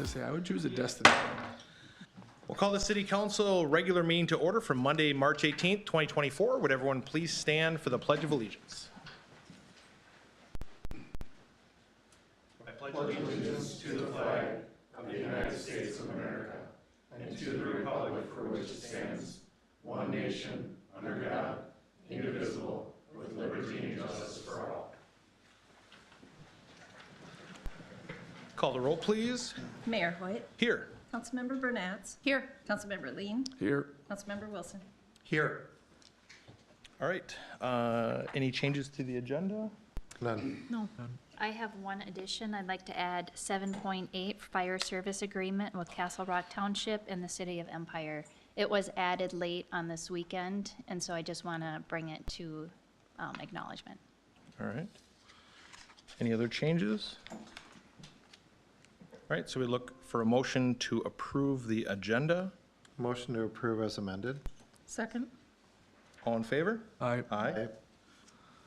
gonna say, I would choose a Destiny. We'll call the City Council regular meeting to order for Monday, March 18th, 2024. Would everyone please stand for the Pledge of Allegiance? I pledge allegiance to the flag of the United States of America and to the republic for which it stands, one nation, under God, indivisible, with liberty and justice for all. Call the roll, please. Mayor Hoyt. Here. Councilmember Burnett. Here. Councilmember Lean. Here. Councilmember Wilson. Here. All right. Any changes to the agenda? None. No. I have one addition. I'd like to add 7.8 fire service agreement with Castle Rock Township and the City of Empire. It was added late on this weekend, and so I just want to bring it to acknowledgement. All right. Any other changes? All right, so we look for a motion to approve the agenda. Motion to approve as amended. Second. All in favor? Aye. Aye.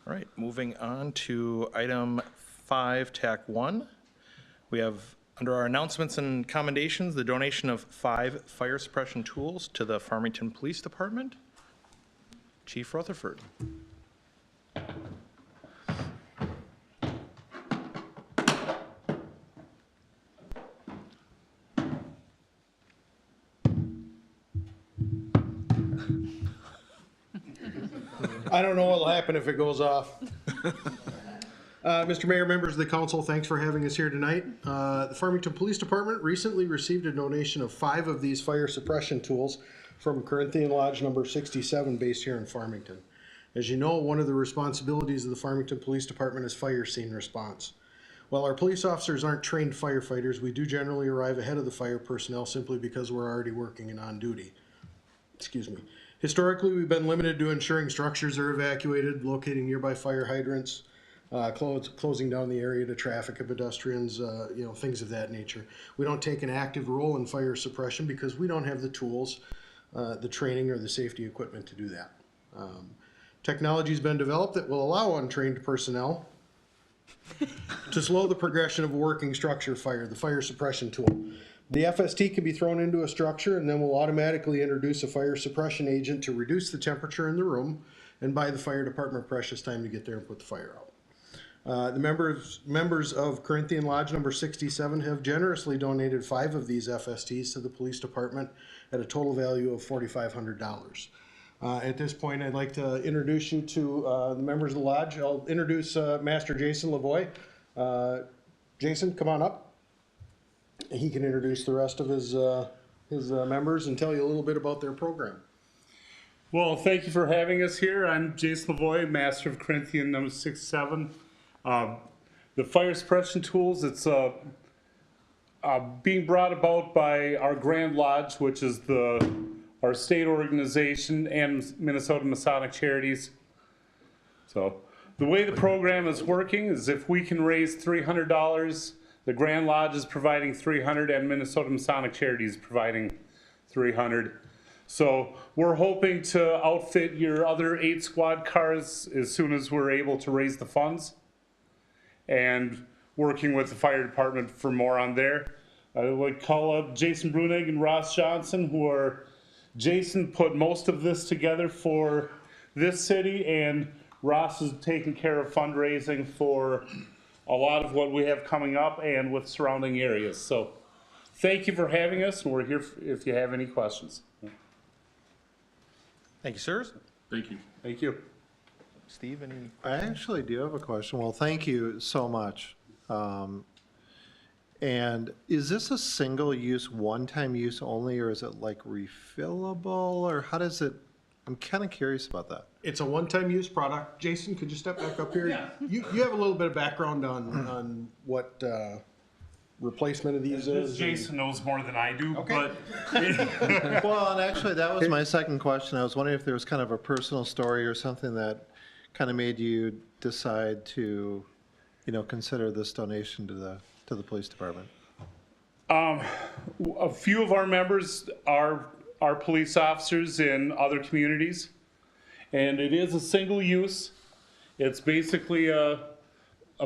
All right, moving on to item 5, TAC 1. We have, under our announcements and commendations, the donation of 5 fire suppression tools to the Farmington Police Department. Chief Rutherford. I don't know what'll happen if it goes off. Mr. Mayor, members of the council, thanks for having us here tonight. The Farmington Police Department recently received a donation of 5 of these fire suppression tools from Corinthian Lodge number 67 based here in Farmington. As you know, one of the responsibilities of the Farmington Police Department is fire scene response. While our police officers aren't trained firefighters, we do generally arrive ahead of the fire personnel simply because we're already working and on duty. Excuse me. Historically, we've been limited to ensuring structures are evacuated, locating nearby fire hydrants, closing down the area to traffic and pedestrians, things of that nature. We don't take an active role in fire suppression because we don't have the tools, the training, or the safety equipment to do that. Technology has been developed that will allow untrained personnel to slow the progression of a working structure fire, the fire suppression tool. The FST can be thrown into a structure and then will automatically introduce a fire suppression agent to reduce the temperature in the room and buy the fire department precious time to get there and put the fire out. The members of Corinthian Lodge number 67 have generously donated 5 of these FSTs to the police department at a total value of $4,500. At this point, I'd like to introduce you to the members of the lodge. I'll introduce Master Jason Lavoie. Jason, come on up. He can introduce the rest of his members and tell you a little bit about their program. Well, thank you for having us here. I'm Jason Lavoie, Master of Corinthian number 67. The fire suppression tools, it's being brought about by our Grand Lodge, which is our state organization, and Minnesota Masonic Charities. So the way the program is working is if we can raise $300, the Grand Lodge is providing $300 and Minnesota Masonic Charities is providing $300. So we're hoping to outfit your other 8 squad cars as soon as we're able to raise the funds, and working with the fire department for more on there. I would call up Jason Brunig and Ross Johnson, Jason put most of this together for this city, and Ross is taking care of fundraising for a lot of what we have coming up and with surrounding areas. So thank you for having us, and we're here if you have any questions. Thank you, sirs. Thank you. Thank you. Steve, any? I actually do have a question. Well, thank you so much. And is this a single use, one-time use only, or is it like refillable, or how does it, I'm kind of curious about that. It's a one-time use product. Jason, could you step back up here? Yeah. You have a little bit of background on what replacement of these is. Jason knows more than I do, okay. But Well, and actually, that was my second question. I was wondering if there was kind of a personal story or something that kind of made you decide to, consider this donation to the police department. a few of our members are police officers in other communities, and it is a single use. It's basically a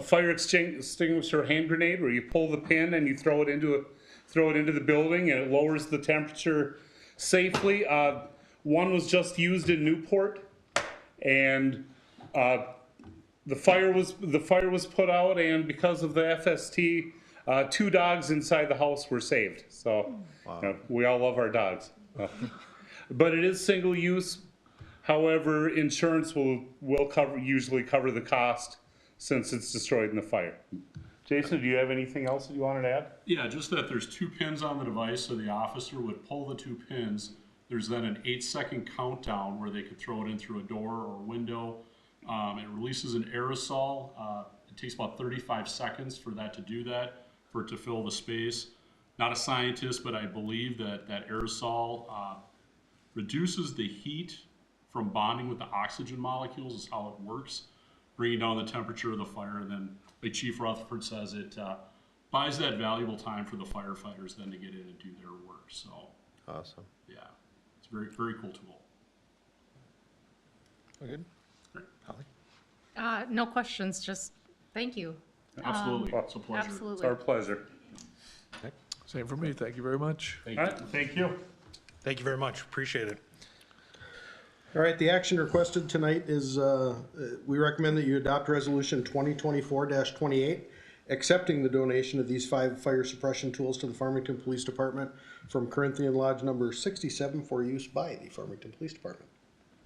fire extinguisher hand grenade where you pull the pin and you throw it into throw it into the building, and it lowers the temperature safely. One was just used in Newport, and the fire was put out, and because of the FST, 2 dogs inside the house were saved. So we all love our dogs. But it is single use. However, insurance will usually cover the cost since it's destroyed in the fire. Jason, do you have anything else that you wanted to add? Yeah, just that there's 2 pins on the device, so the officer would pull the 2 pins. There's then an 8-second countdown where they could throw it in through a door or a window. It releases an aerosol. It takes about 35 seconds for that to do that, for it to fill the space. Not a scientist, but I believe that that aerosol reduces the heat from bonding with the oxygen molecules is how it works, bringing down the temperature of the fire. And then, like Chief Rutherford says, it buys that valuable time for the firefighters then to get in and do their work. So, Awesome. yeah, it's a very, very cool tool. Good. Great. Holly? No questions, just thank you. Absolutely, it's a pleasure. It's Absolutely. our pleasure. Same for me. Thank you very much. All right, thank you. Thank you very much. Appreciate it. All right, the action requested tonight is, we recommend that you adopt resolution 2024-28, accepting the donation of these 5 fire suppression tools to the Farmington Police Department from Corinthian Lodge number 67 for use by the Farmington Police Department.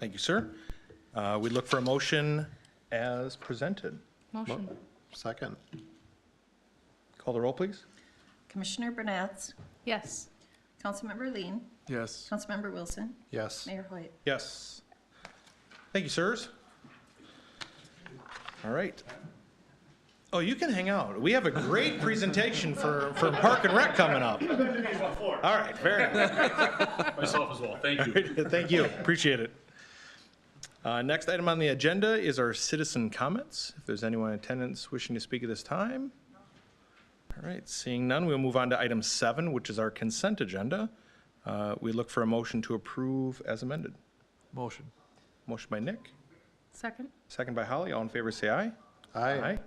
Thank you, sir. We look for a motion as presented. Motion. Second. Call the roll, please. Commissioner Burnett, Yes. Councilmember Lean, Yes. Councilmember Wilson, Yes. Mayor Hoyt. Yes. Thank you, sirs. All right. Oh, you can hang out. We have a great presentation for Park and Rec coming up. All right, very good. Myself as well, thank you. Thank you, appreciate it. Next item on the agenda is our citizen comments. If there's anyone in attendance wishing to speak at this time. All right, seeing none, we'll move on to item 7, which is our consent agenda. We look for a motion to approve as amended. Motion. Motion by Nick, Second? second by Holly. All in favor, say aye. Aye.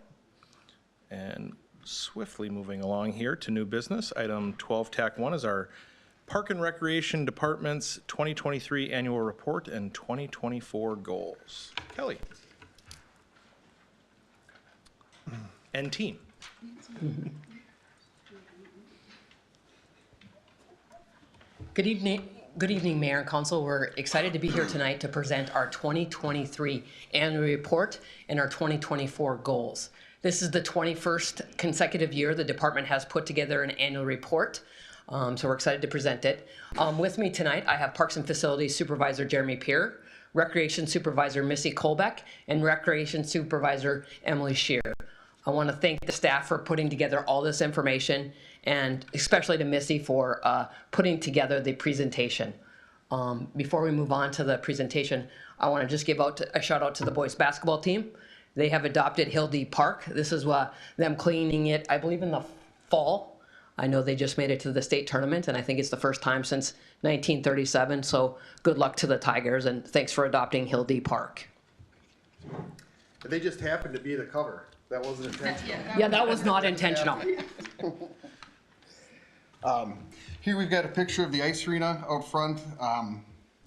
And swiftly moving along here to new business, item 12, TAC 1 is our Park and Recreation Department's 2023 annual report and 2024 goals. Kelly. And team. Good evening, Mayor and Council. We're excited to be here tonight to present our 2023 annual report and our 2024 goals. This is the 21st consecutive year the department has put together an annual report, so we're excited to present it. With me tonight, I have Parks and Facilities Supervisor Jeremy Peer, Recreation Supervisor Missy Colbeck, and Recreation Supervisor Emily Shear. I want to thank the staff for putting together all this information, and especially to Missy for putting together the presentation. Before we move on to the presentation, I want to just give out a shout out to the boys basketball team. They have adopted Hildy Park. This is them cleaning it, I believe, in the fall. I know they just made it to the state tournament, and I think it's the first time since 1937. So good luck to the Tigers, and thanks for adopting Hildy Park. They just happened to be the cover. That wasn't intentional. Yeah, that was not intentional. Here we've got a picture of the ice arena out front.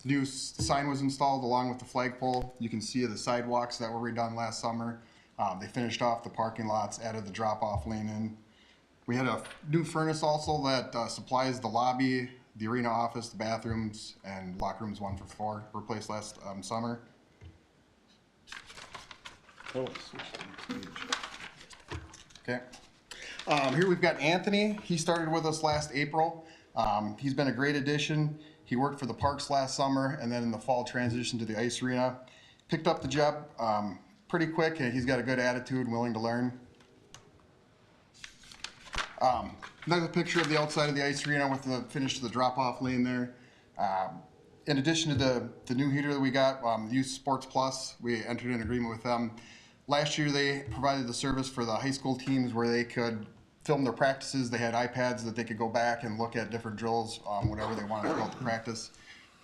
New sign was installed along with the flagpole. You can see the sidewalks that were redone last summer. They finished off the parking lots, added the drop-off lane in. We had a new furnace also that supplies the lobby, the arena office, the bathrooms, and locker rooms 1 for 4, replaced last summer. Oh, okay. Here we've got Anthony. He started with us last April. He's been a great addition. He worked for the parks last summer, and then in the fall transitioned to the ice arena. Picked up the job pretty quick, and he's got a good attitude and willing to learn. Another picture of the outside of the ice arena with the finish of the drop-off lane there. In addition to the new heater that we got, Youth Sports Plus, we entered an agreement with them. Last year they provided the service for the high school teams where they could film their practices. They had iPads that they could go back and look at different drills, whatever they wanted throughout the practice.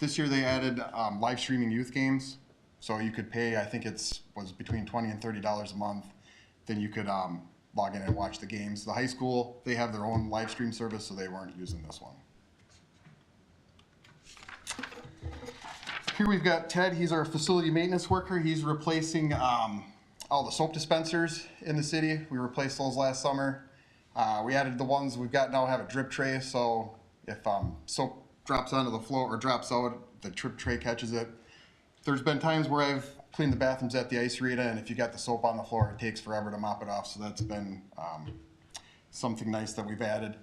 This year they added live streaming youth games. So you could pay, I think was between $20 and $30 a month. Then you could log in and watch the games. The high school, they have their own live stream service, so they weren't using this one. Here we've got Ted. He's our facility maintenance worker. He's replacing all the soap dispensers in the city. We replaced those last summer. We added the ones we've got now have a drip tray, so if soap drops onto the floor or drops out, the drip tray catches it. There's been times where I've cleaned the bathrooms at the ice arena, and if you got the soap on the floor, it takes forever to mop it off, so that's been something nice that we've added.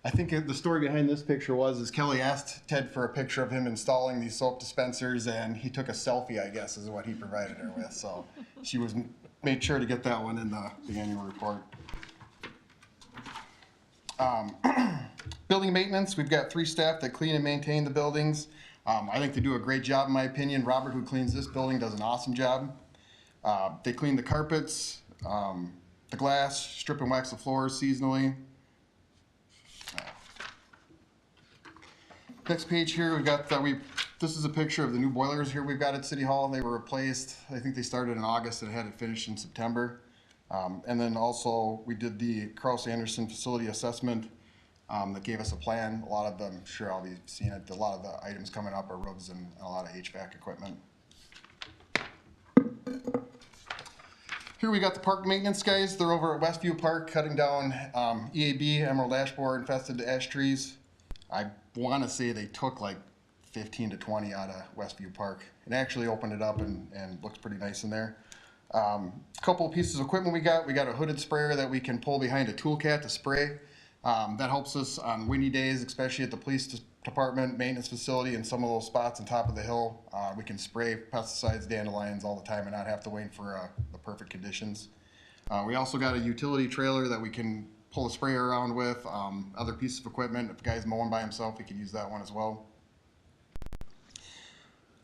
I think the story behind this picture is Kelly asked Ted for a picture of him installing these soap dispensers, and he took a selfie, I guess, is what he provided her with. So she made sure to get that one in the annual report. Building maintenance, we've got 3 staff that clean and maintain the buildings. I think they do a great job, in my opinion. Robert, who cleans this building, does an awesome job. They clean the carpets, the glass, strip and wax the floors seasonally. Next page here, we've got this is a picture of the new boilers here we've got at City Hall. They were replaced. I think they started in August and had it finished in September. And then also we did the Krause Anderson facility assessment that gave us a plan. A lot of them, I'm sure I'll be seeing it. A lot of the items coming up are roofs and a lot of HVAC equipment. Here we got the park maintenance guys. They're over at Westview Park cutting down EAB, emerald ash borer infested ash trees. I want to say they took like 15 to 20 out of Westview Park and actually opened it up and looks pretty nice in there. A couple of pieces of equipment we got a hooded sprayer that we can pull behind a tool cat to spray. That helps us on windy days, especially at the police department, maintenance facility, and some of those spots on top of the hill. We can spray pesticides, dandelions all the time and not have to wait for the perfect conditions. We also got a utility trailer that we can pull a sprayer around with, other pieces of equipment. If a guy's mowing by himself, he can use that one as well.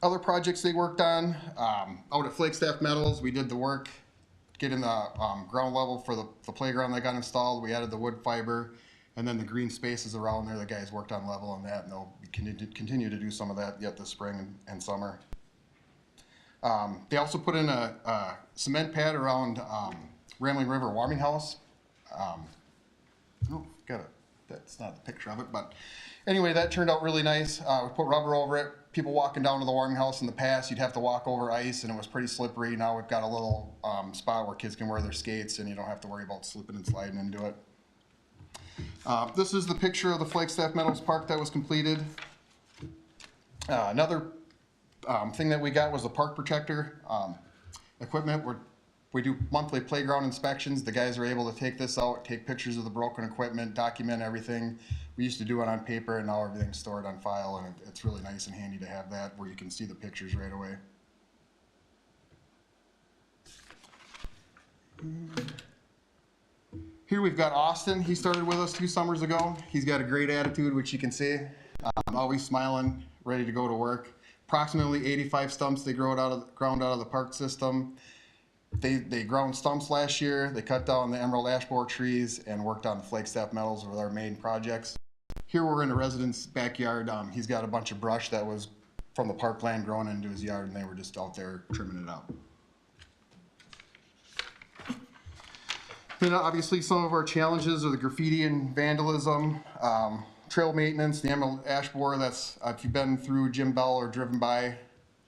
Other projects they worked on, out at Flagstaff Metals, we did the work, getting the ground level for the playground that got installed. We added the wood fiber, and then the green spaces around there, the guys worked on level on that, and they'll continue to do some of that yet this spring and summer. They also put in a cement pad around Rambling River Warming House. Oh, that's not the picture of it, but anyway, that turned out really nice. We put rubber over it. People walking down to the warming house in the past, you'd have to walk over ice and it was pretty slippery. Now we've got a little spot where kids can wear their skates and you don't have to worry about slipping and sliding into it. This is the picture of the Flagstaff Metals Park that was completed. Another thing that we got was the park protector equipment. We do monthly playground inspections. The guys are able to take this out, take pictures of the broken equipment, document everything. We used to do it on paper, and now everything's stored on file, and it's really nice and handy to have that where you can see the pictures right away. Here we've got Austin. He started with us 2 summers ago. He's got a great attitude, which you can see. Always smiling, ready to go to work. Approximately 85 stumps they ground out of the park system. They ground stumps last year. They cut down the emerald ash borer trees and worked on the Flagstaff Metals with our main projects. Here we're in a resident's backyard. He's got a bunch of brush that was from the parkland grown into his yard, and they were just out there trimming it up. Then obviously some of our challenges are the graffiti and vandalism, trail maintenance, the emerald ash borer. That's if you've been through Jim Bell or driven by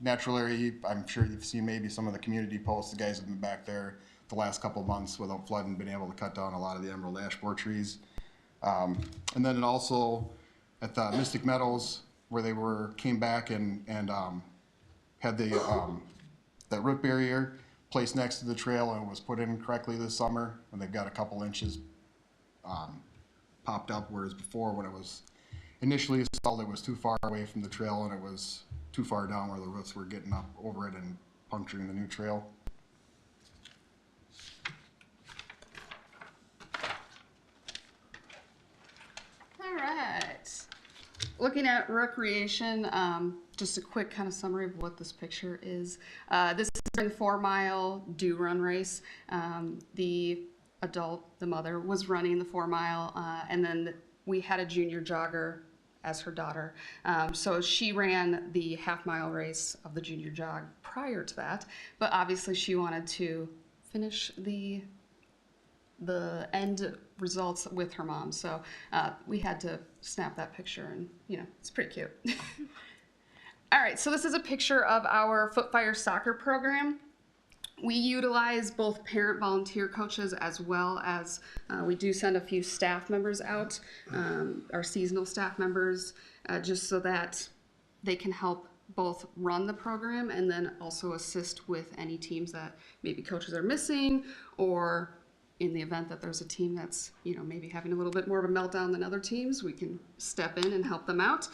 natural area, I'm sure you've seen maybe some of the community posts. The guys have been back there the last couple of months without flooding, been able to cut down a lot of the emerald ash borer trees. And then also at the Mystic Meadows, where they came back and had that root barrier placed next to the trail, and it was put in correctly this summer, and they've got a couple inches popped up, whereas before when it was initially installed, it was too far away from the trail and it was too far down where the roots were getting up over it and puncturing the new trail. All right. Looking at recreation, just a quick kind of summary of what this picture is. This is during the 4-mile do run race. The mother, was running the 4-mile, and then we had a junior jogger as her daughter. So she ran the half-mile race of the junior jog prior to that, but obviously she wanted to finish the the end results with her mom. So we had to snap that picture, and it's pretty cute. All right, so this is a picture of our Footfire soccer program. We utilize both parent volunteer coaches as well as we do send a few staff members out, our seasonal staff members, just so that they can help both run the program and then also assist with any teams that maybe coaches are missing, or in the event that there's a team that's maybe having a little bit more of a meltdown than other teams, we can step in and help them out.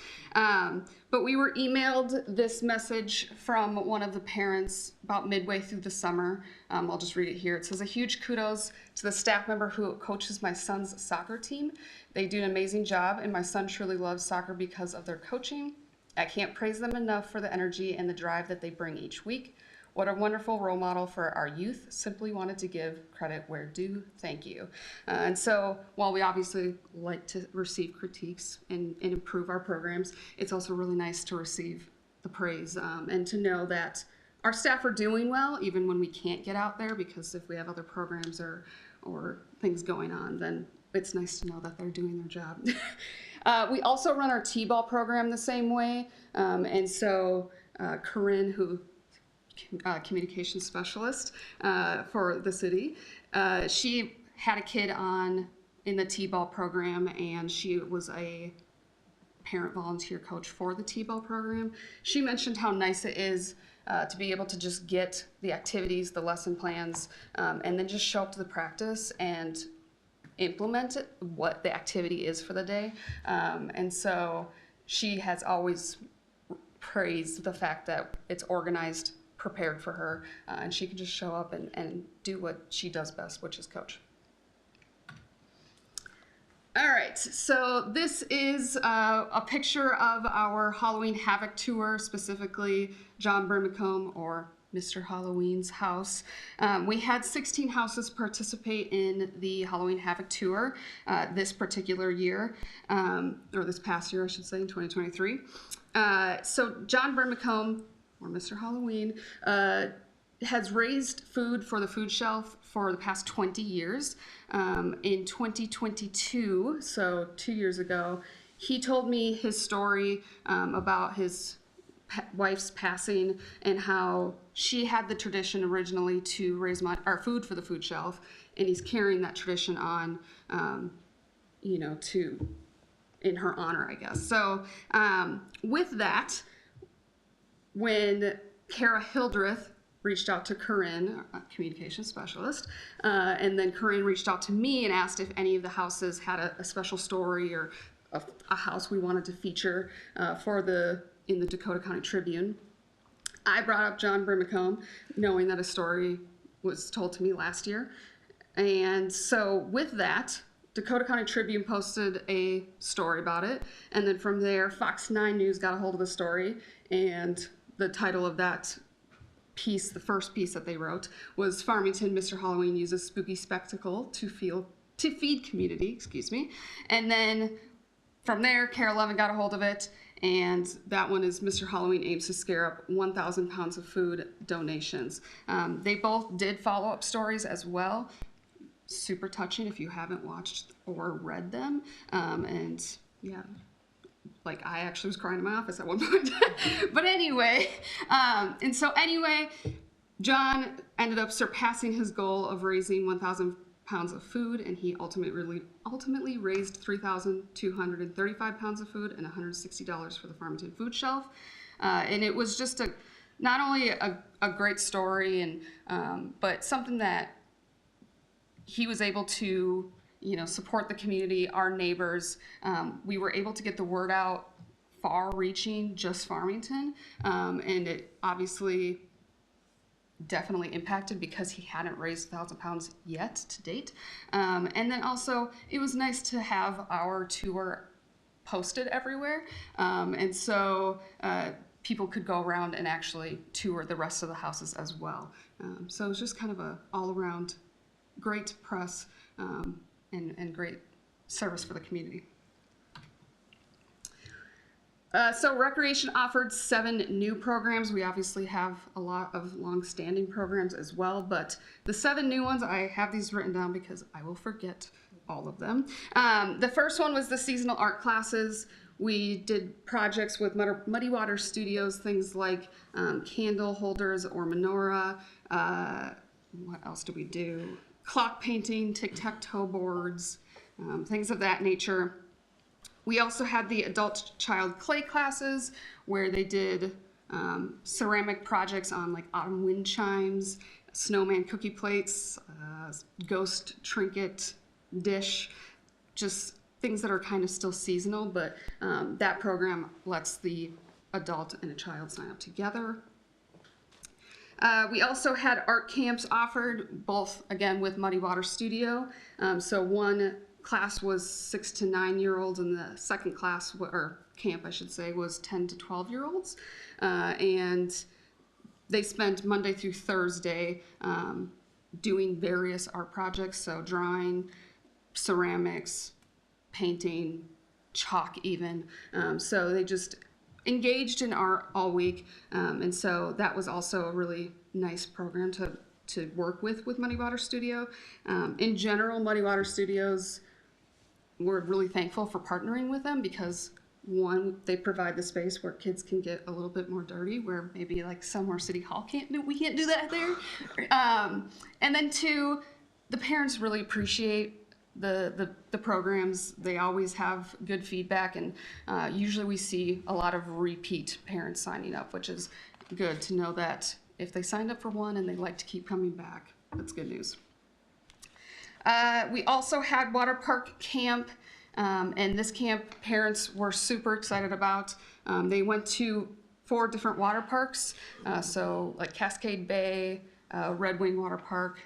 But we were emailed this message from one of the parents about midway through the summer. I'll just read it here. It says, "A huge kudos to the staff member who coaches my son's soccer team. They do an amazing job, and my son truly loves soccer because of their coaching. I can't praise them enough for the energy and the drive that they bring each week. What a wonderful role model for our youth. Simply wanted to give credit where due. Thank you." And so while we obviously like to receive critiques and improve our programs, it's also really nice to receive the praise and to know that our staff are doing well, even when we can't get out there, because if we have other programs or things going on, then it's nice to know that they're doing their job. We also run our T-ball program the same way. And so Corinne, who communications specialist for the city. She had a kid in the T-ball program, and she was a parent volunteer coach for the T-ball program. She mentioned how nice it is to be able to just get the activities, the lesson plans, and then just show up to the practice and implement what the activity is for the day. And so she has always praised the fact that it's organized, prepared for her, and she can just show up and do what she does best, which is coach. All right, so this is a picture of our Halloween Havoc tour, specifically John Brimacombe, or Mr. Halloween's house. We had 16 houses participate in the Halloween Havoc tour this particular year, or this past year, I should say, in 2023. So John Brimacombe, or Mr. Halloween, has raised food for the food shelf for the past 20 years. In 2022, so 2 years ago, he told me his story about his wife's passing and how she had the tradition originally to raise our food for the food shelf, and he's carrying that tradition on, in her honor, I guess. So with that, when Kara Hildreth reached out to Corinne, a communication specialist, and then Corinne reached out to me and asked if any of the houses had a special story or a house we wanted to feature in the Dakota County Tribune. I brought up John Brimacombe, knowing that a story was told to me last year. And so with that, Dakota County Tribune posted a story about it, and then from there, Fox 9 News got a hold of the story, and the title of that piece, the first piece that they wrote, was "Farmington, Mr. Halloween uses spooky spectacle to feed community," And then from there, Kara Levin got a hold of it, and that one is "Mr. Halloween aims to scare up 1,000 pounds of food donations." They both did follow-up stories as well. Super touching if you haven't watched or read them. And yeah, like I actually was crying in my office at one point. But anyway, John ended up surpassing his goal of raising 1,000 pounds of food, and he ultimately raised 3,235 pounds of food and $160 for the Farmington food shelf. And it was just not only a great story, but something that he was able to support the community, our neighbors. We were able to get the word out, far-reaching, just Farmington, and it obviously definitely impacted because he hadn't raised 1,000 pounds yet to date. And then also, it was nice to have our tour posted everywhere, and so people could go around and actually tour the rest of the houses as well. So it was just kind of a all-around great press and great service for the community. So Recreation offered 7 new programs. We obviously have a lot of long-standing programs as well, but the 7 new ones, I have these written down because I will forget all of them. The first one was the seasonal art classes. We did projects with Muddy Water Studios, things like candle holders or menorah. What else do we do? Clock painting, tic-tac-toe boards, things of that nature. We also had the adult-child clay classes where they did ceramic projects on like autumn wind chimes, snowman cookie plates, ghost trinket dish, just things that are kind of still seasonal, but that program lets the adult and a child sign up together. We also had art camps offered, both again with Muddy Water Studio. So one class was 6 to 9 year olds, and the second class, or camp I should say, was 10 to 12 year olds. And they spent Monday through Thursday doing various art projects, so drawing, ceramics, painting, chalk even. So they just engaged in art all week. And so that was also a really nice program to work with Muddy Water Studio. In general, Muddy Water Studios, we're really thankful for partnering with them because one, they provide the space where kids can get a little bit more dirty, where maybe like somewhere City Hall we can't do that there. And then two, the parents really appreciate the programs. They always have good feedback, and usually we see a lot of repeat parents signing up, which is good to know that if they signed up for one and they like to keep coming back, that's good news. We also had water park camp, and this camp parents were super excited about. They went to 4 different water parks, so like Cascade Bay, Red Wing Water Park.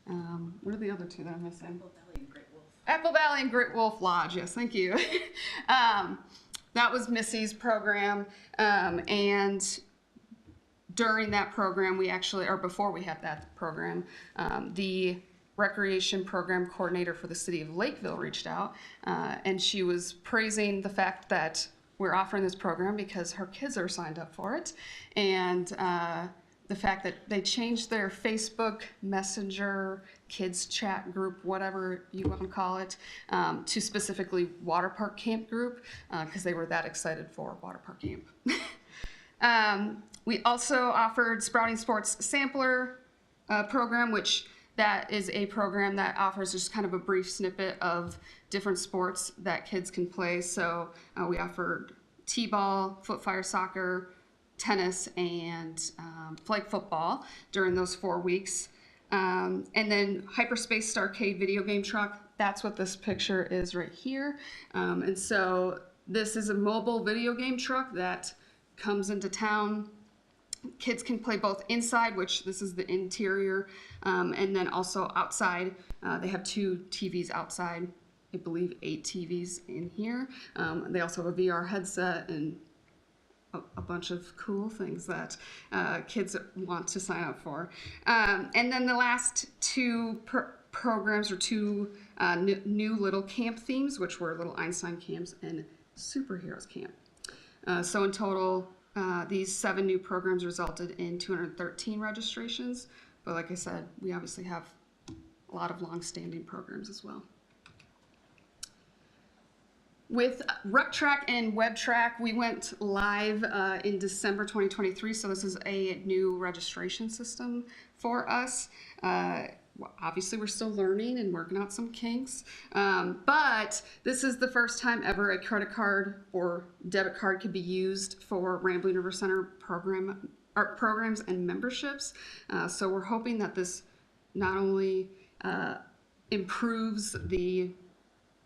What are the other 2 that I'm missing? Apple Valley and Great Wolf Lodge, yes, thank you. That was Missy's program, and during that program, we actually, or before we had that program, the recreation program coordinator for the city of Lakeville reached out, and she was praising the fact that we're offering this program because her kids are signed up for it, and the fact that they changed their Facebook Messenger kids chat group, whatever you want to call it, to specifically water park camp group, because they were that excited for water park camp. We also offered Sprouting Sports Sampler program, which that is a program that offers just kind of a brief snippet of different sports that kids can play. So we offered t-ball, foot fire soccer, tennis, and flag football during those 4 weeks. And then Hyperspace Starcade video game truck, that's what this picture is right here. And so this is a mobile video game truck that comes into town. Kids can play both inside, which this is the interior, and then also outside. They have 2 TVs outside, I believe 8 TVs in here. They also have a VR headset and a bunch of cool things that kids want to sign up for. And then the last 2 programs are 2 new little camp themes, which were Little Einstein camps and Superheroes camp. So in total, these 7 new programs resulted in 213 registrations. But like I said, we obviously have a lot of long-standing programs as well. With RecTrack and WebTrack, we went live in December 2023, so this is a new registration system for us. Obviously, we're still learning and working out some kinks, but this is the first time ever a credit card or debit card could be used for Rambling River Center programs and memberships. So we're hoping that this not only improves the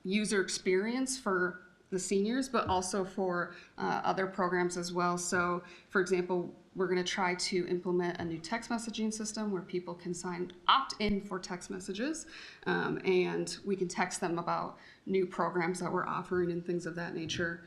user experience for the seniors, but also for other programs as well. So, for example, we're going to try to implement a new text messaging system where people can opt in for text messages, and we can text them about new programs that we're offering and things of that nature.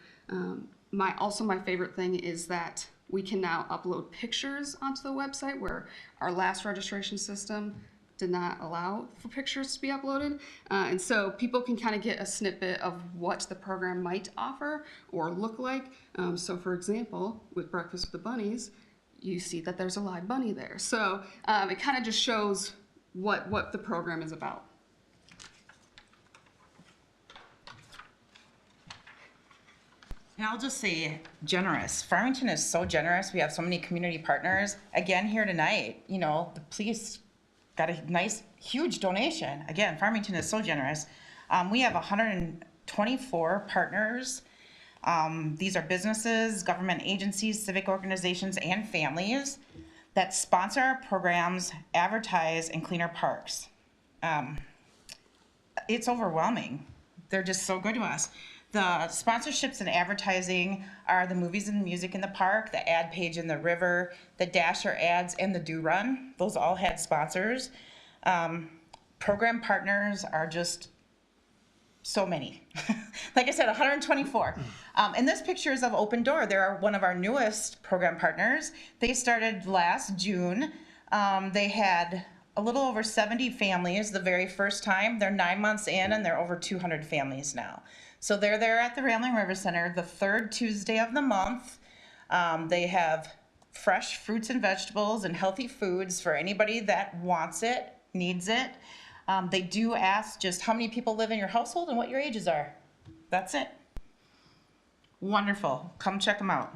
My favorite thing is that we can now upload pictures onto the website, where our last registration system, did not allow for pictures to be uploaded. And so people can kind of get a snippet of what the program might offer or look like. So for example, with Breakfast with the Bunnies, you see that there's a live bunny there. So it kind of just shows what the program is about. And I'll just say generous. Farmington is so generous. We have so many community partners. Again, here tonight, you know, the police got a nice, huge donation. Again, Farmington is so generous. We have 124 partners. These are businesses, government agencies, civic organizations, and families that sponsor our programs, advertise, and clean our parks. It's overwhelming. They're just so good to us. The sponsorships and advertising are the movies and music in the park, the ad page in the river, the Dasher ads, and the Do Run. Those all had sponsors. Program partners are just so many. Like I said, 124. And this picture is of Open Door. They're one of our newest program partners. They started last June. They had a little over 70 families the very first time. They're 9 months in, and they're over 200 families now. So they're there at the Rambling River Center the third Tuesday of the month. They have fresh fruits and vegetables and healthy foods for anybody that wants it, needs it. They do ask just how many people live in your household and what your ages are. That's it. Wonderful. Come check them out.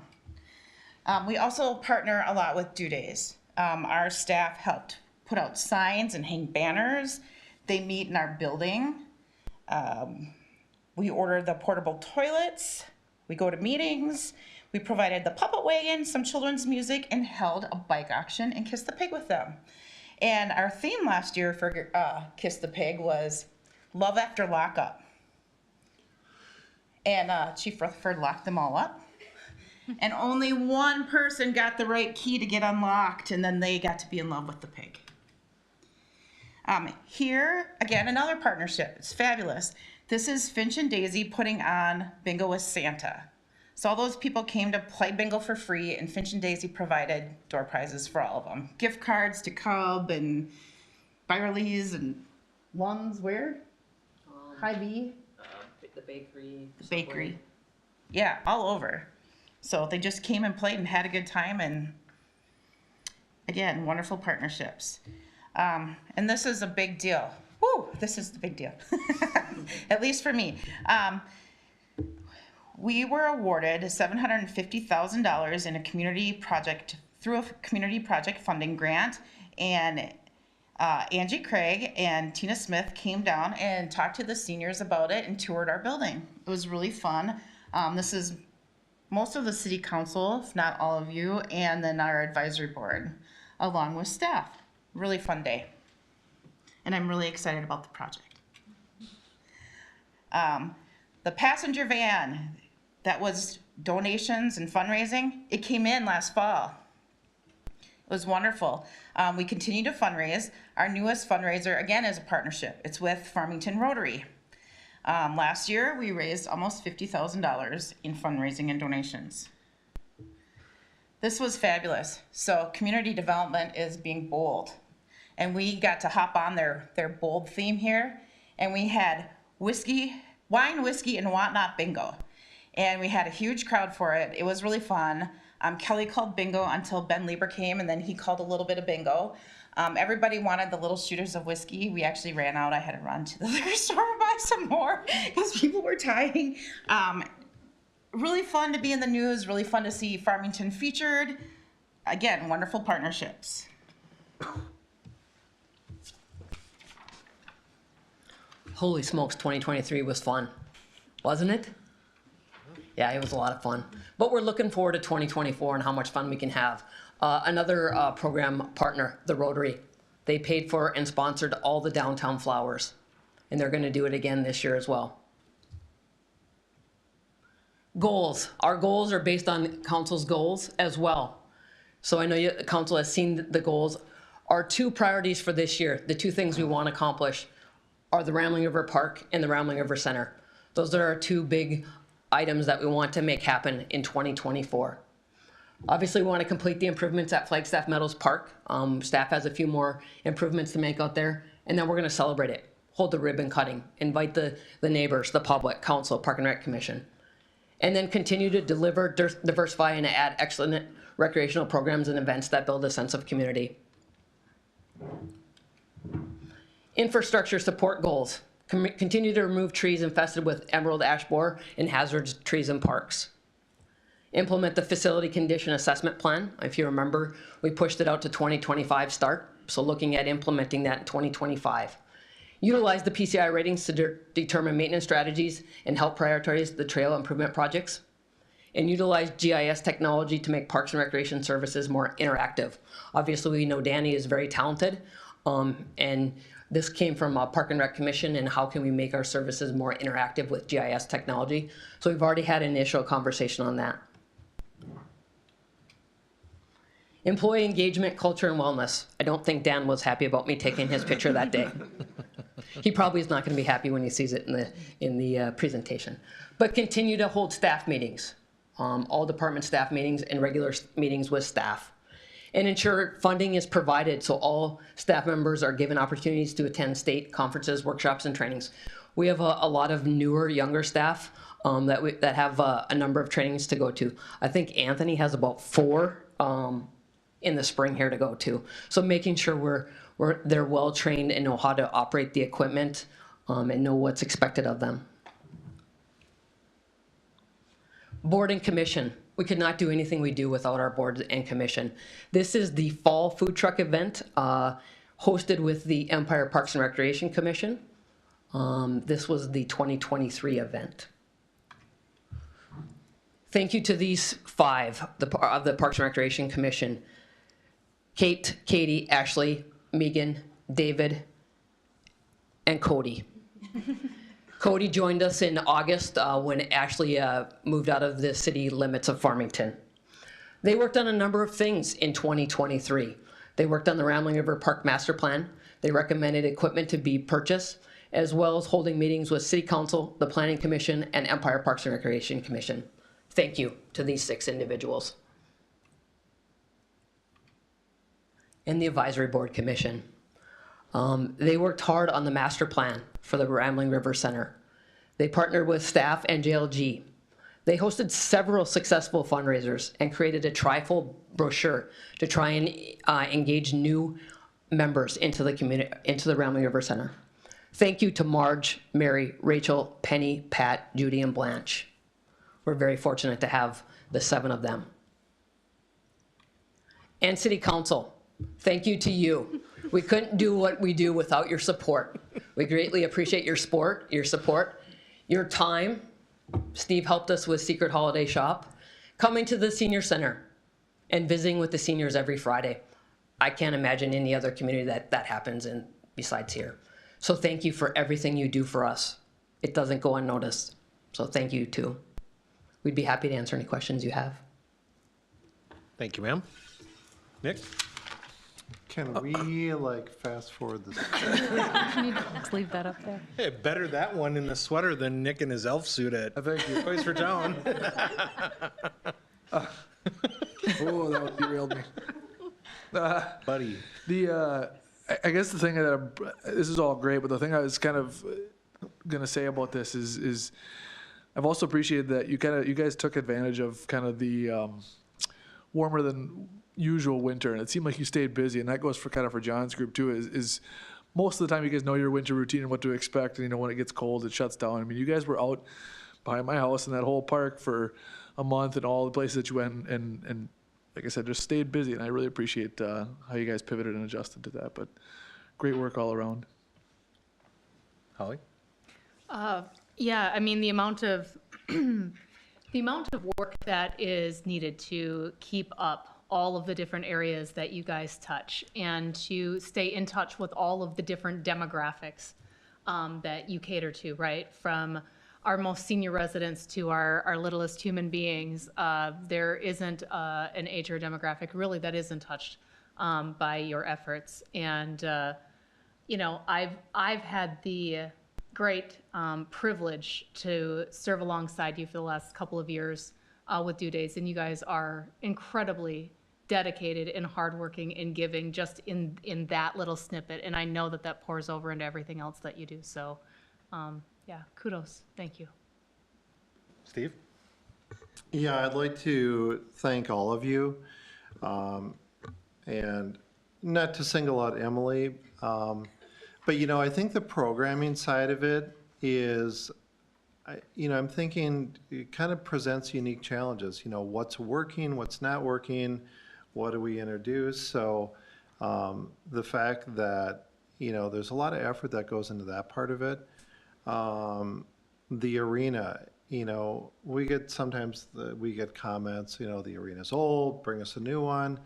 We also partner a lot with Due Days. Our staff helped put out signs and hang banners. They meet in our building. We ordered the portable toilets. We go to meetings. We provided the puppet wagon, some children's music, and held a bike auction and Kiss the Pig with them. And our theme last year for Kiss the Pig was Love After Lockup. And Chief Rutherford locked them all up. And only one person got the right key to get unlocked, and then they got to be in love with the pig. Here, again, another partnership. It's fabulous. This is Finch and Daisy putting on Bingo with Santa. So all those people came to play bingo for free, and Finch and Daisy provided door prizes for all of them. Gift cards to Cub and Byerly's and Lunds, where? Hy-Vee? The bakery. The bakery. Yeah, all over. So they just came and played and had a good time, and again, wonderful partnerships. And this is a big deal. Woo, this is the big deal, at least for me. We were awarded $750,000 in a community project, through a community project funding grant, and Angie Craig and Tina Smith came down and talked to the seniors about it and toured our building. It was really fun. This is most of the city council, if not all of you, and then our advisory board, along with staff. Really fun day. And I'm really excited about the project. The passenger van, that was donations and fundraising, it came in last fall. It was wonderful. We continue to fundraise. Our newest fundraiser, again, is a partnership. It's with Farmington Rotary. Last year, we raised almost $50,000 in fundraising and donations. This was fabulous. So community development is being bold. And we got to hop on their bold theme here. And we had wine, whiskey, and whatnot bingo. And we had a huge crowd for it. It was really fun. Kelly called bingo until Ben Lieber came, and then he called a little bit of bingo. Everybody wanted the little shooters of whiskey. We actually ran out. I had to run to the liquor store and buy some more because people were dying. Really fun to be in the news, really fun to see Farmington featured. Again, wonderful partnerships. Holy smokes, 2023 was fun, wasn't it? Yeah, it was a lot of fun. But we're looking forward to 2024 and how much fun we can have. Another program partner, the Rotary, they paid for and sponsored all the downtown flowers, and they're going to do it again this year as well. Goals. Our goals are based on council's goals as well. So I know the council has seen the goals. Our two priorities for this year, the two things we want to accomplish, are the Rambling River Park and the Rambling River Center. Those are our two big items that we want to make happen in 2024. Obviously, we want to complete the improvements at Flagstaff Meadows Park. Staff has a few more improvements to make out there, and then we're going to celebrate it. Hold the ribbon cutting, invite the neighbors, the public, council, Park and Rec Commission, and then continue to deliver, diversify, and add excellent recreational programs and events that build a sense of community. Infrastructure support goals. Continue to remove trees infested with emerald ash borer and hazardous trees in parks. Implement the facility condition assessment plan. If you remember, we pushed it out to 2025 start, so looking at implementing that in 2025. Utilize the PCI ratings to determine maintenance strategies and help prioritize the trail improvement projects. And utilize GIS technology to make Parks and Recreation services more interactive. Obviously, we know Danny is very talented, and this came from Park and Rec Commission, and how can we make our services more interactive with GIS technology? So we've already had an initial conversation on that. Employee engagement, culture, and wellness. I don't think Dan was happy about me taking his picture that day. He probably is not going to be happy when he sees it in the presentation. But continue to hold staff meetings, all department staff meetings and regular meetings with staff. And ensure funding is provided so all staff members are given opportunities to attend state conferences, workshops, and trainings. We have a lot of newer, younger staff that have a number of trainings to go to. I think Anthony has about 4 in the spring here to go to. So making sure they're well trained and know how to operate the equipment and know what's expected of them. Board and commission. We could not do anything we do without our board and commission. This is the fall food truck event hosted with the Empire Parks and Recreation Commission. This was the 2023 event. Thank you to these 5 of the Parks and Recreation Commission. Kate, Katie, Ashley, Megan, David, and Cody. Cody joined us in August when Ashley moved out of the city limits of Farmington. They worked on a number of things in 2023. They worked on the Rambling River Park Master Plan. They recommended equipment to be purchased, as well as holding meetings with City Council, the Planning Commission, and Empire Parks and Recreation Commission. Thank you to these 6 individuals. And the Advisory Board Commission. They worked hard on the master plan for the Rambling River Center. They partnered with staff and JLG. They hosted several successful fundraisers and created a trifold brochure to try and engage new members into the community, into the Rambling River Center. Thank you to Marge, Mary, Rachel, Penny, Pat, Judy, and Blanche. We're very fortunate to have the 7 of them. And City Council, thank you to you. We couldn't do what we do without your support. We greatly appreciate your support, your time. Steve helped us with Secret Holiday Shop, coming to the Senior Center and visiting with the seniors every Friday. I can't imagine any other community that happens in besides here. So thank you for everything you do for us. It doesn't go unnoticed. So thank you too. We'd be happy to answer any questions you have. Thank you, ma'am. Nick? Can we fast forward this? Just leave that up there. Hey, better that one in the sweater than Nick in his elf suit at Toys for Town. Oh, that would derailed me. Buddy. I guess the thing that this is all great, but the thing I was kind of gonna say about this is I've also appreciated that you guys took advantage of kind of the warmer than usual winter, and it seemed like you stayed busy, and that goes for John's group too. Is most of the time you guys know your winter routine and what to expect, and when it gets cold, it shuts down. I mean, you guys were out behind my house in that whole park for a month, and all the places that you went, and like I said, just stayed busy, and I really appreciate how you guys pivoted and adjusted to that. But great work all around. Holly? Yeah, I mean, the amount of work that is needed to keep up all of the different areas that you guys touch and to stay in touch with all of the different demographics that you cater to, right? From our most senior residents to our littlest human beings. There isn't an age or demographic really that isn't touched by your efforts. And, I've had the great privilege to serve alongside you for the last couple of years with due dates, and you guys are incredibly dedicated and hardworking and giving just in that little snippet. And I know that that pours over into everything else that you do. So, yeah, kudos. Thank you. Steve? Yeah, I'd like to thank all of you. And not to single out Emily, but I think the programming side of it is, I'm thinking it kind of presents unique challenges. What's working, what's not working, what do we introduce? So the fact that, there's a lot of effort that goes into that part of it. The arena, we get comments, the arena's old, bring us a new one.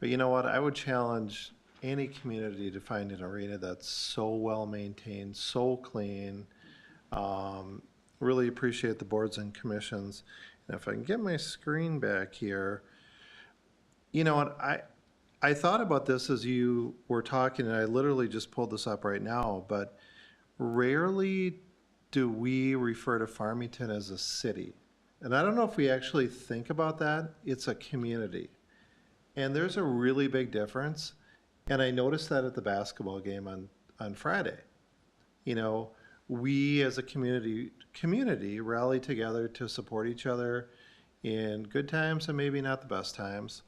But you know what? I would challenge any community to find an arena that's so well maintained, so clean. Really appreciate the boards and commissions. And if I can get my screen back here, you know what? I thought about this as you were talking, and I literally just pulled this up right now, but rarely do we refer to Farmington as a city. And I don't know if we actually think about that. It's a community. And there's a really big difference. And I noticed that at the basketball game on Friday. We as a community rally together to support each other in good times and maybe not the best times.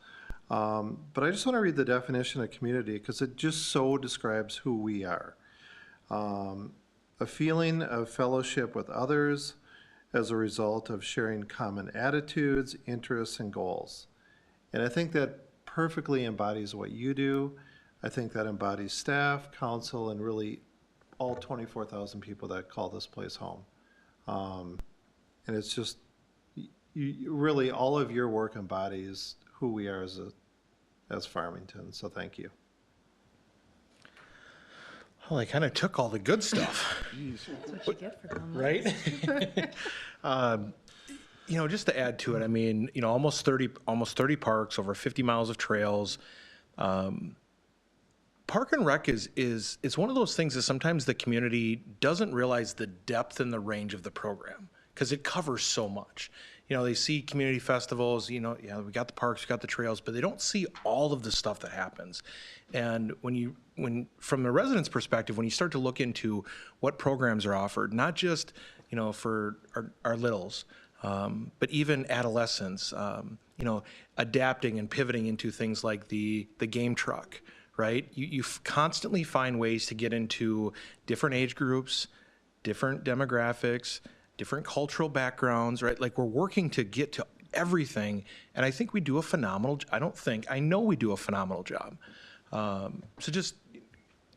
But I just want to read the definition of community because it just so describes who we are. A feeling of fellowship with others as a result of sharing common attitudes, interests, and goals. And I think that perfectly embodies what you do. I think that embodies staff, council, and really all 24,000 people that call this place home. And it's just, really all of your work embodies who we are as Farmington, so thank you. Well, I kind of took all the good stuff. That's what you get for going Right? Just to add to it, I mean, almost 30 parks, over 50 miles of trails. Park and Rec is one of those things that sometimes the community doesn't realize the depth and the range of the program because it covers so much. They see community festivals, we got the parks, we got the trails, but they don't see all of the stuff that happens. And when from the residents' perspective, when you start to look into what programs are offered, not just, for our littles, but even adolescents, adapting and pivoting into things like the game truck, right? You constantly find ways to get into different age groups, different demographics, different cultural backgrounds, right? Like we're working to get to everything. And I think we do a phenomenal, I know we do a phenomenal job. So just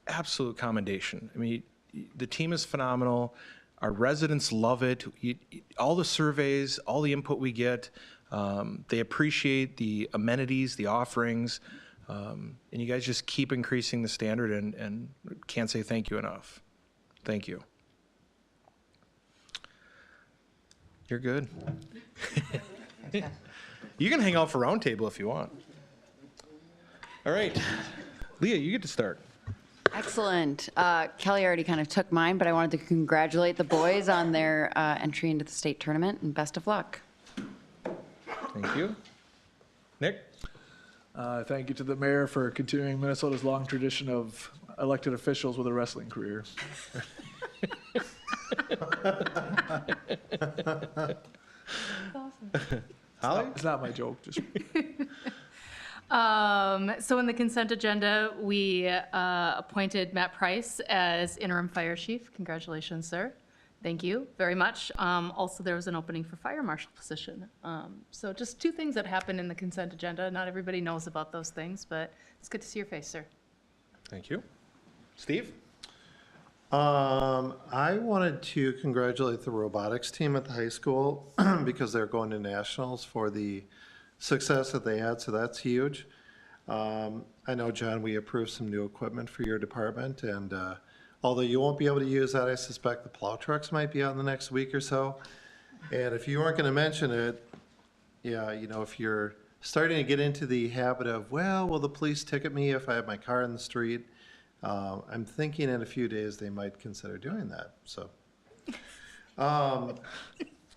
absolute commendation. I mean, the team is phenomenal. Our residents love it. All the surveys, all the input we get, they appreciate the amenities, the offerings, and you guys just keep increasing the standard and can't say thank you enough. Thank you. You're good. You can hang out for roundtable if you want. All right. Leah, you get to start. Excellent. Kelly already kind of took mine, but I wanted to congratulate the boys on their entry into the state tournament, and best of luck. Thank you. Nick? Thank you to the mayor for continuing Minnesota's long tradition of elected officials with a wrestling career. Holly? It's not my joke. Just So in the consent agenda, we appointed Matt Price as interim fire chief. Congratulations, sir. Thank you very much. Also, there was an opening for fire marshal position. So just two things that happened in the consent agenda. Not everybody knows about those things, but it's good to see your face, sir. Thank you. Steve? I wanted to congratulate the robotics team at the high school because they're going to nationals for the success that they had, so that's huge. I know, John, we approved some new equipment for your department, and although you won't be able to use that, I suspect the plow trucks might be out in the next week or so. And if you weren't going to mention it, yeah, if you're starting to get into the habit of, well, will the police ticket me if I have my car in the street? I'm thinking in a few days they might consider doing that, so.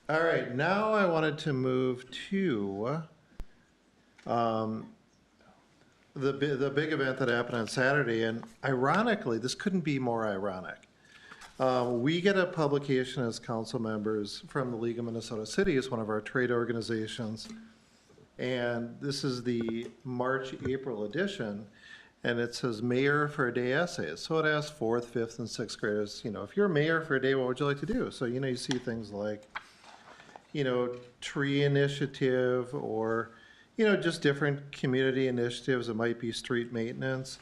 All right, now I wanted to move to the big event that happened on Saturday, and ironically, this couldn't be more ironic. We get a publication as council members from the League of Minnesota Cities, one of our trade organizations, and this is the March-April edition, and it says Mayor for a Day essays. So it asks 4th, 5th, and 6th graders, if you're mayor for a day, what would you like to do? So, you see things like, tree initiative or, just different community initiatives. It might be street maintenance.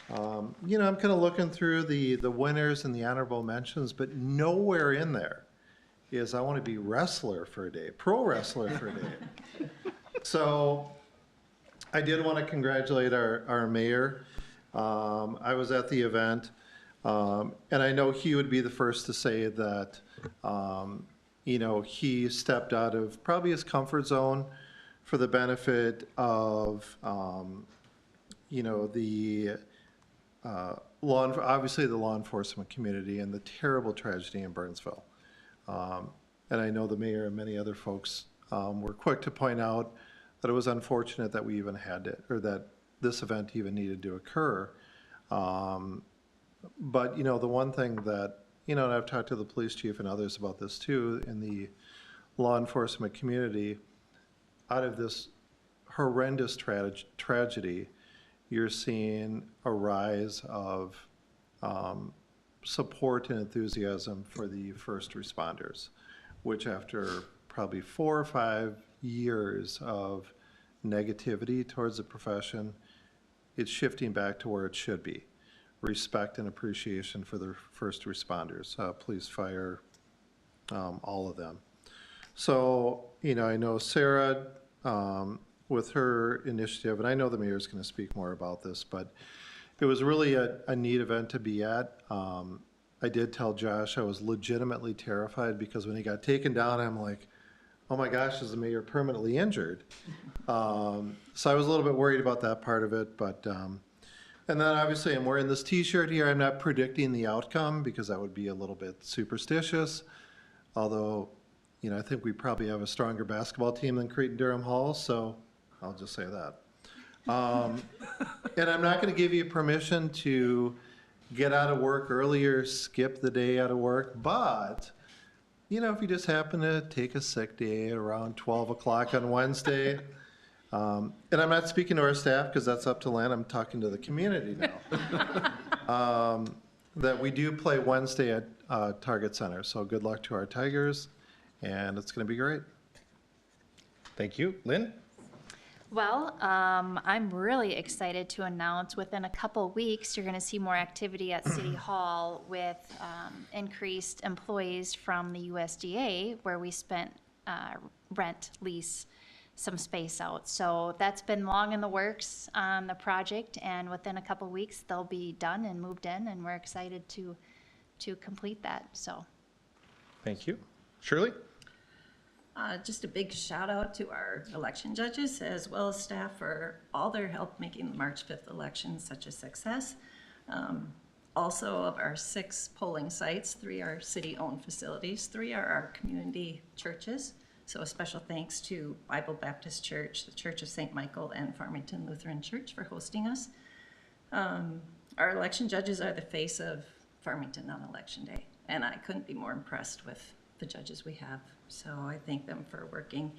I'm kind of looking through the winners and the honorable mentions, but nowhere in there is I want to be wrestler for a day, pro wrestler for a day. So I did want to congratulate our mayor. I was at the event, and I know he would be the first to say that, he stepped out of probably his comfort zone for the benefit of, the obviously the law enforcement community and the terrible tragedy in Burnsville. And I know the mayor and many other folks were quick to point out that it was unfortunate that we even had it, or that this event even needed to occur. But, the one thing that, and I've talked to the police chief and others about this too, in the law enforcement community, out of this horrendous tragedy, you're seeing a rise of support and enthusiasm for the first responders, which after probably 4 or 5 years of negativity towards the profession, it's shifting back to where it should be. Respect and appreciation for the first responders, police, fire, all of them. So, I know Sarah, with her initiative, and I know the mayor's going to speak more about this, but it was really a neat event to be at. I did tell Josh I was legitimately terrified because when he got taken down, I'm like, oh my gosh, is the mayor permanently injured? So I was a little bit worried about that part of it, but, and then obviously I'm wearing this t-shirt here. I'm not predicting the outcome because that would be a little bit superstitious, although, I think we probably have a stronger basketball team than Creighton-Durham Hall, so I'll just say that. And I'm not going to give you permission to get out of work earlier, skip the day out of work, but, if you just happen to take a sick day around 12 o'clock on Wednesday, and I'm not speaking to our staff because that's up to Len, I'm talking to the community now, that we do play Wednesday at Target Center, so good luck to our Tigers, and it's going to be great. Thank you. Lynn? Well, I'm really excited to announce within a couple weeks, you're going to see more activity at City Hall with increased employees from the USDA, where we spent lease some space out. So that's been long in the works on the project, and within a couple weeks, they'll be done and moved in, and we're excited to complete that, so. Thank you. Shirley? Just a big shout out to our election judges as well as staff for all their help making the March 5th election such a success. Also, of our 6 polling sites, 3 are city-owned facilities, 3 are our community churches. So a special thanks to Bible Baptist Church, the Church of St. Michael, and Farmington Lutheran Church for hosting us. Our election judges are the face of Farmington on election day, and I couldn't be more impressed with the judges we have. So I thank them for working.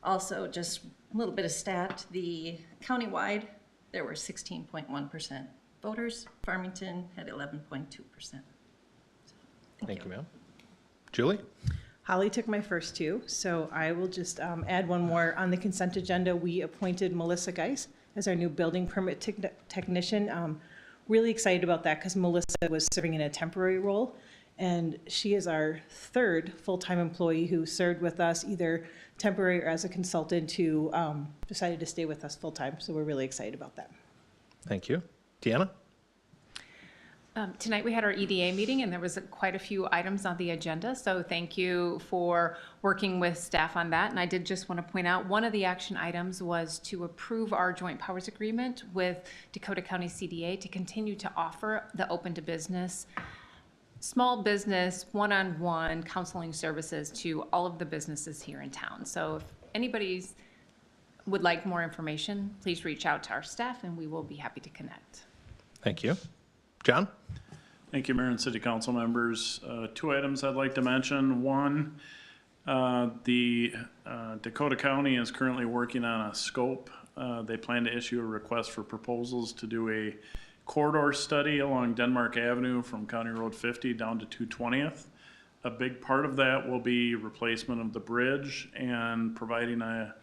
Also, just a little bit of stat, the countywide, there were 16.1% voters. Farmington had 11.2%. So, thank you, ma'am. Julie? Holly took my first 2, so I will just add one more. On the consent agenda, we appointed Melissa Geis as our new building permit technician. Really excited about that because Melissa was serving in a temporary role. And she is our 3rd full-time employee who served with us either temporary or as a consultant who decided to stay with us full-time. So we're really excited about that. Thank you. Deanna? Tonight we had our EDA meeting and there was quite a few items on the agenda. So thank you for working with staff on that. And I did just want to point out one of the action items was to approve our joint powers agreement with Dakota County CDA to continue to offer the open to business small business, one-on-one counseling services to all of the businesses here in town. So if anybody would like more information, please reach out to our staff and we will be happy to connect. Thank you. John? Thank you, Mayor and City Council members. Two items I'd like to mention. One, the Dakota County is currently working on a scope. They plan to issue a request for proposals to do a corridor study along Denmark Avenue from County Road 50 down to 220th. A big part of that will be replacement of the bridge and providing a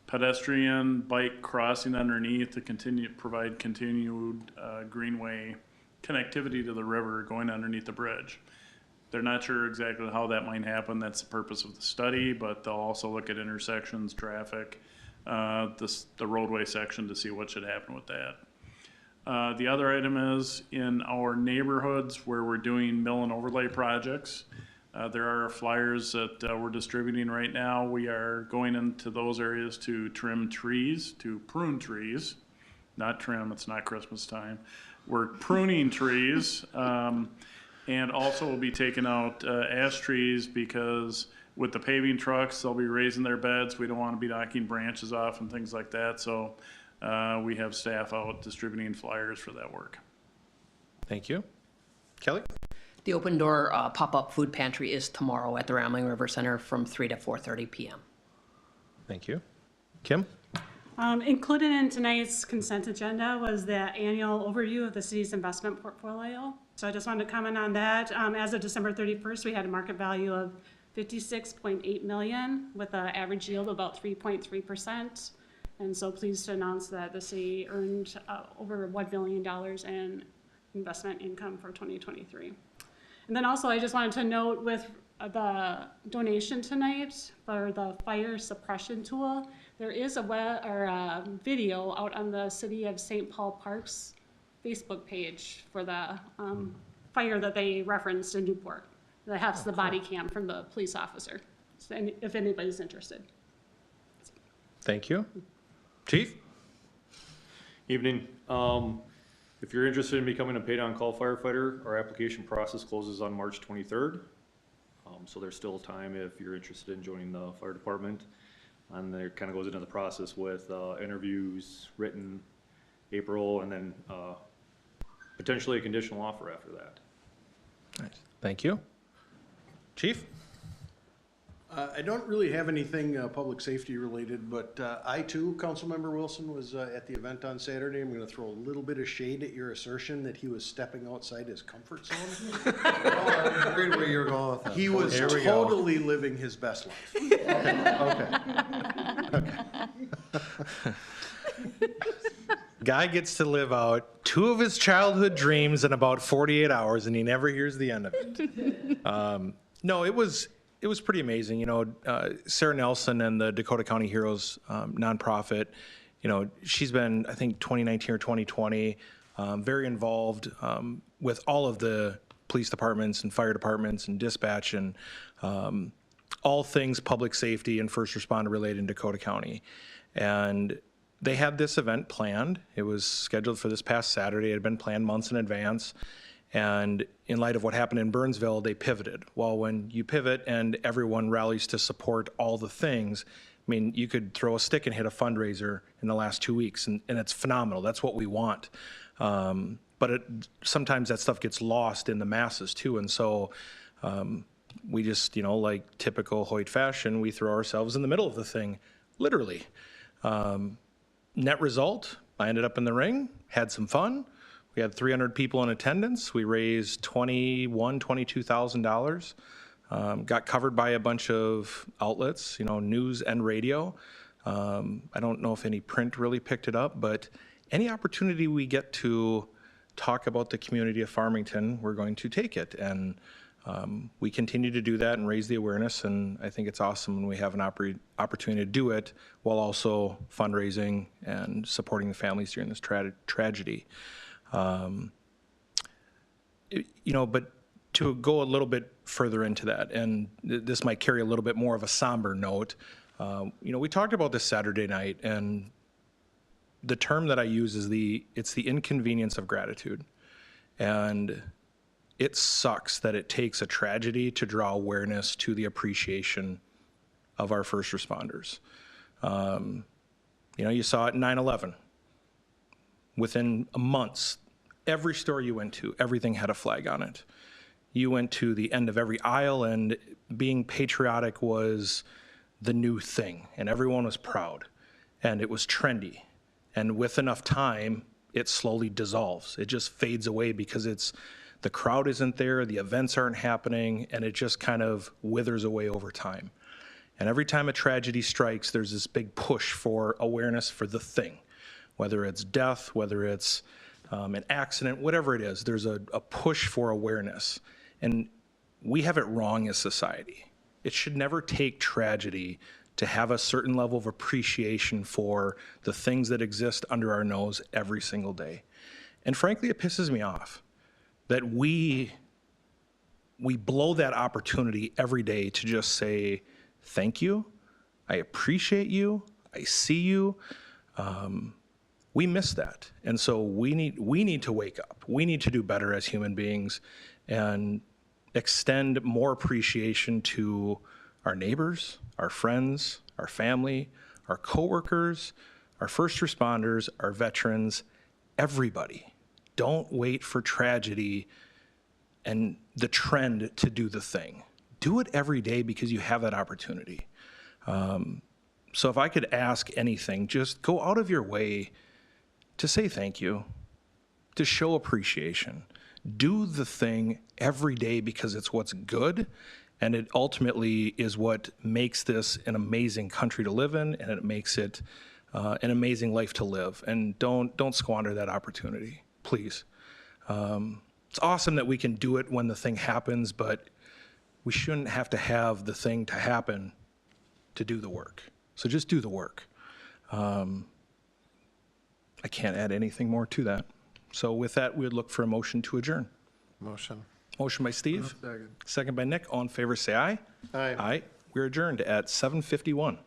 pedestrian bike crossing underneath to provide continued greenway connectivity to the river going underneath the bridge. They're not sure exactly how that might happen. That's the purpose of the study, but they'll also look at intersections, traffic, the roadway section to see what should happen with that. The other item is in our neighborhoods where we're doing mill and overlay projects. There are flyers that we're distributing right now. We are going into those areas to trim trees, to prune trees, not trim, it's not Christmas time. We're pruning trees, and also we'll be taking out ash trees because with the paving trucks, they'll be raising their beds. We don't want to be knocking branches off and things like that. So we have staff out distributing flyers for that work. Thank you. Kelly? The open door pop-up food pantry is tomorrow at the Rambling River Center from 3 to 4:30 p.m. Thank you. Kim? Included in tonight's consent agenda was the annual overview of the city's investment portfolio. So I just wanted to comment on that. As of December 31st, we had a market value of $56.8 million with an average yield of about 3.3%. And so pleased to announce that the city earned over $1 billion in investment income for 2023. And then also I just wanted to note with the donation tonight for the fire suppression tool, there is a video out on the City of St. Paul Park's Facebook page for the fire that they referenced in Newport. That has the body cam from the police officer, so if anybody's interested. Thank you. Chief? Evening. If you're interested in becoming a paid-on-call firefighter, our application process closes on March 23rd. So there's still time if you're interested in joining the fire department. And there kind of goes into the process with interviews, written April, and then potentially a conditional offer after that. Nice. Thank you. Chief? I don't really have anything public safety related, but I too, Councilmember Wilson, was at the event on Saturday. I'm going to throw a little bit of shade at your assertion that he was stepping outside his comfort zone. I figured where you were going with that. He was totally living his best life. Okay. Guy gets to live out 2 of his childhood dreams in about 48 hours, and he never hears the end of it. No, it was pretty amazing. You know, Sarah Nelson and the Dakota County Heroes nonprofit, you know, she's been, I think, 2019 or 2020, very involved with all of the police departments and fire departments and dispatch and all things public safety and first responder related in Dakota County. And they had this event planned. It was scheduled for this past Saturday. It had been planned months in advance. And in light of what happened in Burnsville, they pivoted. Well, when you pivot and everyone rallies to support all the things, I mean, you could throw a stick and hit a fundraiser in the last 2 weeks, and it's phenomenal. That's what we want. But sometimes that stuff gets lost in the masses too. And so we just, you know, like typical Hoyt fashion, we throw ourselves in the middle of the thing, literally. Net result, I ended up in the ring, had some fun. We had 300 people in attendance. We raised $22,000. Got covered by a bunch of outlets, you know, news and radio. I don't know if any print really picked it up, but any opportunity we get to talk about the community of Farmington, we're going to take it. And we continue to do that and raise the awareness. And I think it's awesome when we have an opportunity to do it while also fundraising and supporting the families during this tragedy. You know, but to go a little bit further into that, and this might carry a little bit more of a somber note, you know, we talked about this Saturday night, and the term that I use is it's the inconvenience of gratitude. And it sucks that it takes a tragedy to draw awareness to the appreciation of our first responders. You know, you saw it in 9/11. Within months, every store you went to, everything had a flag on it. You went to the end of every aisle, and being patriotic was the new thing, and everyone was proud, and it was trendy. And with enough time, it slowly dissolves. It just fades away because the crowd isn't there, the events aren't happening, and it just kind of withers away over time. And every time a tragedy strikes, there's this big push for awareness for the thing, whether it's death, whether it's an accident, whatever it is, there's a push for awareness. And we have it wrong as society. It should never take tragedy to have a certain level of appreciation for the things that exist under our nose every single day. And frankly, it pisses me off that we blow that opportunity every day to just say, thank you, I appreciate you, I see you. We miss that. And so we need to wake up. We need to do better as human beings and extend more appreciation to our neighbors, our friends, our family, our coworkers, our first responders, our veterans, everybody. Don't wait for tragedy and the trend to do the thing. Do it every day because you have that opportunity. So if I could ask anything, just go out of your way to say thank you, to show appreciation. Do the thing every day because it's what's good, and it ultimately is what makes this an amazing country to live in, and it makes it an amazing life to live. And don't squander that opportunity, please. It's awesome that we can do it when the thing happens, but we shouldn't have to have the thing to happen to do the work. So just do the work. I can't add anything more to that. So with that, we would look for a motion to adjourn. Motion. Motion by Steve. Second. Second by Nick. All in favor, say aye. Aye. Aye. We're adjourned at 7:51.